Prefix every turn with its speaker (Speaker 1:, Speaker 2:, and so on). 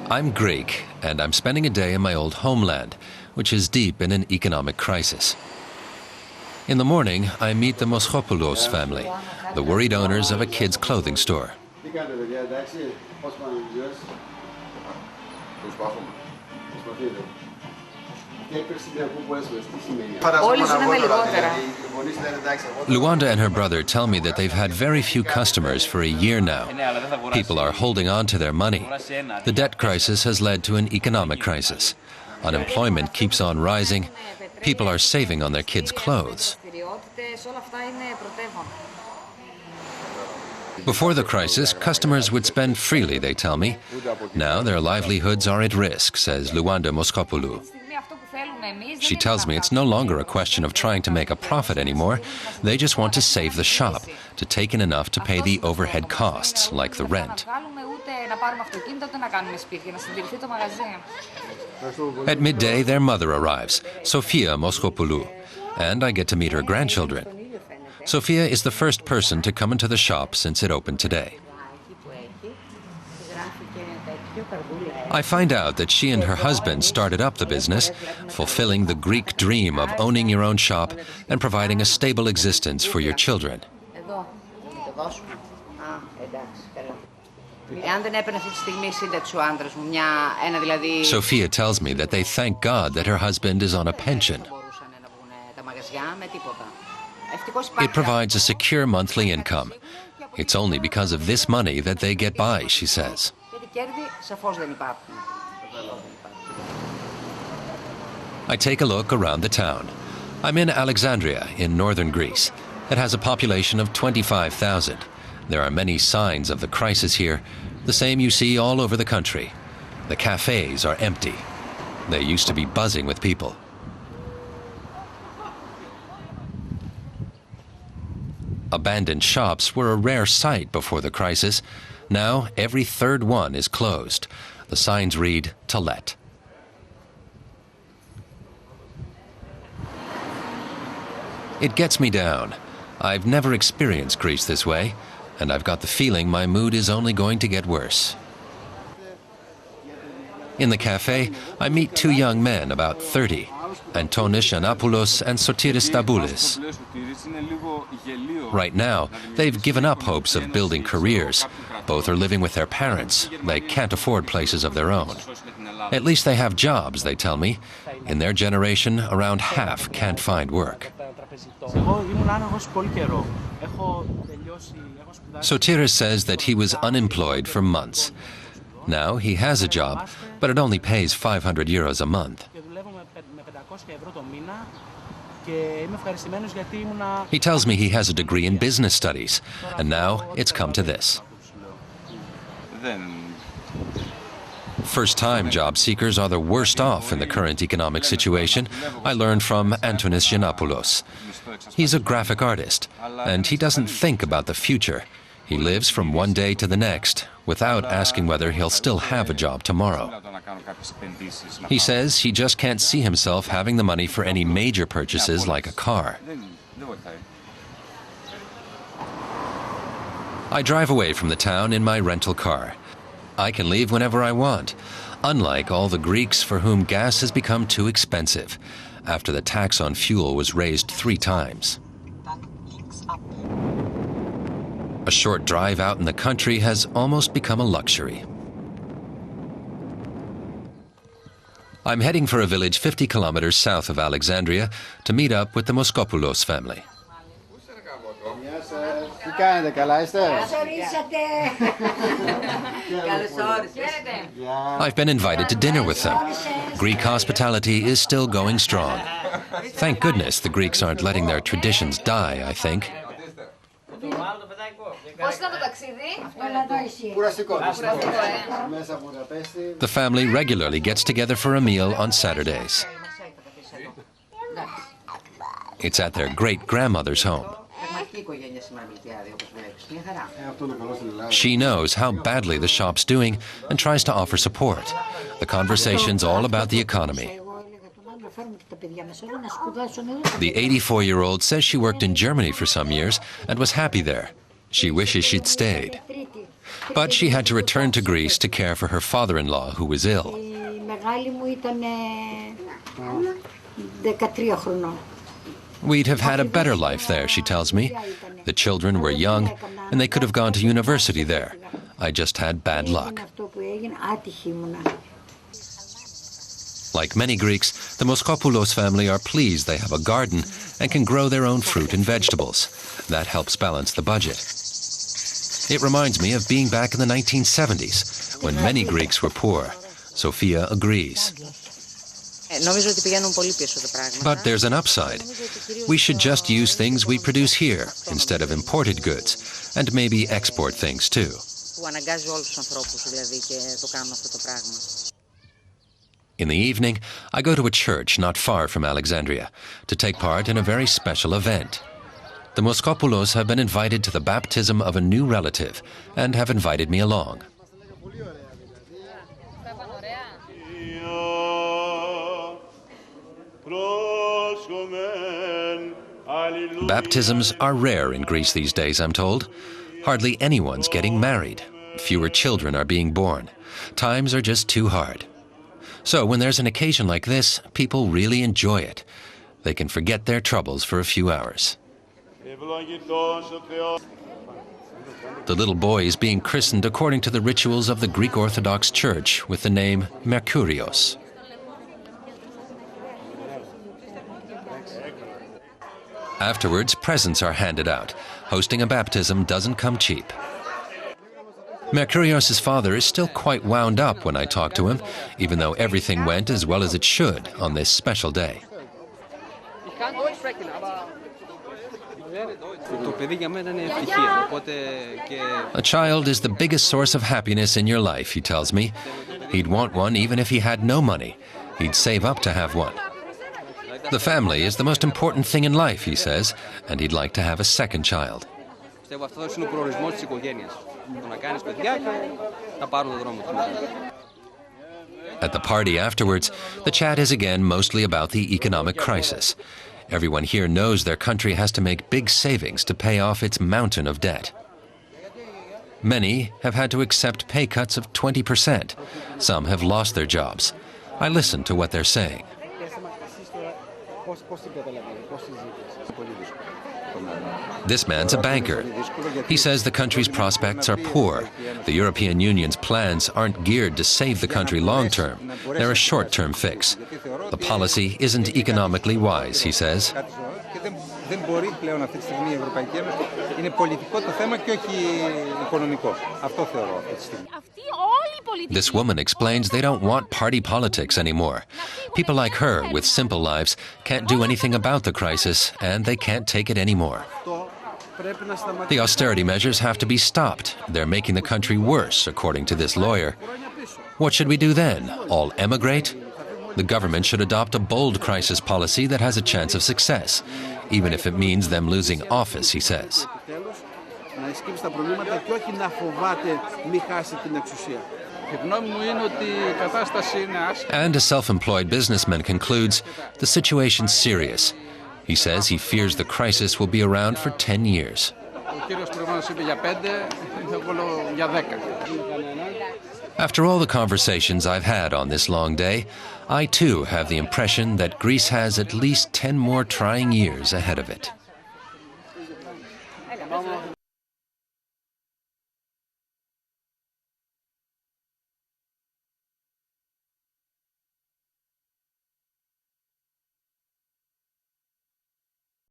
Speaker 1: I'm Greek, and I'm spending a day in my old homeland, which is deep in an economic crisis. In the morning, I meet the Moscos family, the worried owners of a kids' clothing store. Luanda and her brother tell me that they've had very few customers for a year now. People are holding on to their money. The debt crisis has led to an economic crisis. Unemployment keeps on rising. People are saving on their kids' clothes. Before the crisis, customers would spend freely, they tell me. Now their livelihoods are at risk, says Luanda Moscopoulos. She tells me it's no longer a question of trying to make a profit anymore. They just want to save the shop, to take in enough to pay the overhead costs, like the rent. At midday, their mother arrives, Sofia Moscopoulos, and I get to meet her grandchildren. Sofia is the first person to come into the shop since it opened today. I find out that she and her husband started up the business, fulfilling the Greek dream of owning your own shop and providing a stable existence for your children. Sofia tells me that they thank God that her husband is on a pension. It provides a secure monthly income. It's only because of this money that they get by, she says. I take a look around the town. I'm in Alexandria in northern Greece. It has a population of 25,000. There are many signs of the crisis here, the same you see all over the country. The cafes are empty. They used to be buzzing with people. Abandoned shops were a rare sight before the crisis. Now, every third one is closed. The signs read, "To let." It gets me down. I've never experienced Greece this way, and I've got the feeling my mood is only going to get worse. In the cafe, I meet two young men about 30, Miltiades Arsenopoulos and Miltiades Arsenopoulos. Right now, they've given up hopes of building careers. Both are living with their parents. They can't afford places of their own. At least they have jobs, they tell me. In their generation, around half can't find work. Sotiris says that he was unemployed for months. Now he has a job, but it only pays 500 euros a month. He tells me he has a degree in business studies, and now it's come to this. First-time job seekers are the worst off in the current economic situation, I learned from Antonis Giannopoulos. He's a graphic artist, and he doesn't think about the future. He lives from one day to the next, without asking whether he'll still have a job tomorrow. He says he just can't see himself having the money for any major purchases like a car. I drive away from the town in my rental car. I can leave whenever I want, unlike all the Greeks for whom gas has become too expensive, after the tax on fuel was raised 3 times. A short drive out in the country has almost become a luxury. I'm heading for a village 50 kilometers south of Alexandria to meet up with the Moscopoulos family. I've been invited to dinner with them. Greek hospitality is still going strong. Thank goodness the Greeks aren't letting their traditions die, I think. The family regularly gets together for a meal on Saturdays. It's at their great-grandmother's home. She knows how badly the shop's doing and tries to offer support. The conversation's all about the economy. The 84-year-old says she worked in Germany for some years and was happy there. She wishes she'd stayed. But she had to return to Greece to care for her father-in-law, who was ill. We'd have had a better life there, she tells me. The children were young, and they could have gone to university there. I just had bad luck. Like many Greeks, the Moskopoulos family are pleased they have a garden and can grow their own fruit and vegetables. That helps balance the budget. It reminds me of being back in the 1970s, when many Greeks were poor. Sophia agrees. But there's an upside. We should just use things we produce here instead of imported goods, and maybe export things too. In the evening, I go to a church not far from Alexandria to take part in a very special event. The Moskopoulos have been invited to the baptism of a new relative and have invited me along. Baptisms are rare in Greece these days, I'm told. Hardly anyone's getting married. Fewer children are being born. Times are just too hard. So when there's an occasion like this, people really enjoy it. They can forget their troubles for a few hours. The little boy is being christened according to the rituals of the Greek Orthodox Church with the name Merkurios. Afterwards, presents are handed out. Hosting a baptism doesn't come cheap. Merkurios' father is still quite wound up when I talk to him, even though everything went as well as it should on this special day. A child is the biggest source of happiness in your life, he tells me. He'd want one even if he had no money. He'd save up to have one. The family is the most important thing in life, he says, and he'd like to have a second child. At the party afterwards, the chat is again mostly about the economic crisis. Everyone here knows their country has to make big savings to pay off its mountain of debt. Many have had to accept pay cuts of 20%. Some have lost their jobs. I listen to what they're saying. This man's a banker. He says the country's prospects are poor. The European Union's plans aren't geared to save the country long-term. They're a short-term fix. The policy isn't economically wise, he says. This woman explains they don't want party politics anymore. People like her, with simple lives, can't do anything about the crisis, and they can't take it anymore. The austerity measures have to be stopped. They're making the country worse, according to this lawyer. What should we do then? All emigrate? The government should adopt a bold crisis policy that has a chance of success, even if it means them losing office, he says. And a self-employed businessman concludes, the situation's serious. He says he fears the crisis will be around for 10 years. After all the conversations I've had on this long day, I too have the impression that Greece has at least 10 more trying years ahead of it.